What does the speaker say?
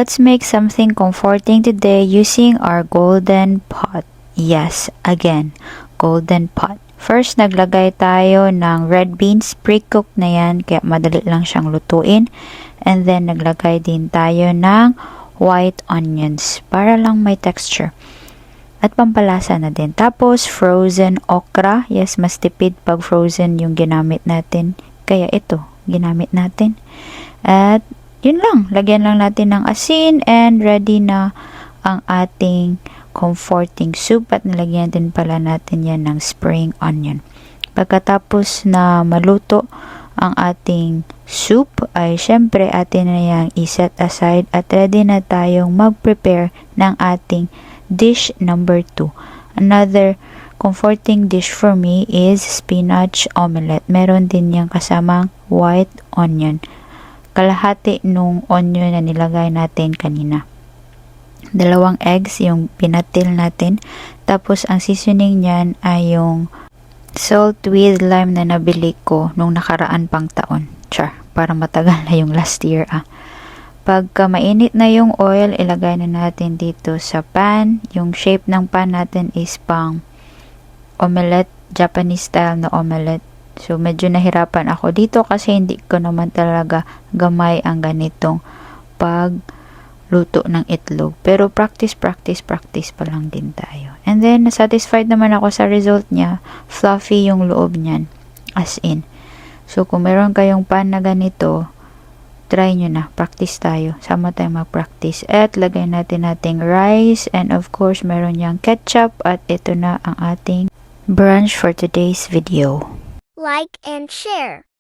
let's make something comforting today using our golden pot. Yes, again, golden pot. First, naglagay tayo ng red beans. Pre-cooked na yan, kaya madali lang siyang lutuin. And then, naglagay din tayo ng white onions para lang may texture. At pampalasa na din. Tapos, frozen okra. Yes, mas tipid pag frozen yung ginamit natin. Kaya ito, ginamit natin. At, yun lang. Lagyan lang natin ng asin and ready na ang ating comforting soup at nilagyan din pala natin yan ng spring onion. Pagkatapos na maluto ang ating soup ay syempre atin na yang iset aside at ready na tayong mag-prepare ng ating dish number 2. Another comforting dish for me is spinach omelette. Meron din yang kasamang white onion. Kalahati nung onion na nilagay natin kanina. 2 eggs yung pinatil natin. Tapos ang seasoning niyan ay yung salt with lime na nabili ko nung nakaraan pang taon. Char, para matagal na yung last year Pagka mainit na yung oil, ilagay na natin dito sa pan. Yung shape ng pan natin is pang omelette, Japanese style na omelette. So medyo nahirapan ako dito kasi hindi ko naman talaga gamay ang ganitong pagluto ng itlog. Pero practice pa lang din tayo. And then, satisfied naman ako sa result niya. Fluffy yung loob niyan. As in. So, kung meron kayong pan na ganito, try nyo na. Practice tayo. Sama tayo mag-practice. At lagay natin nating rice. And of course, meron niyang ketchup. At ito na ang ating brunch for today's video. Like and share.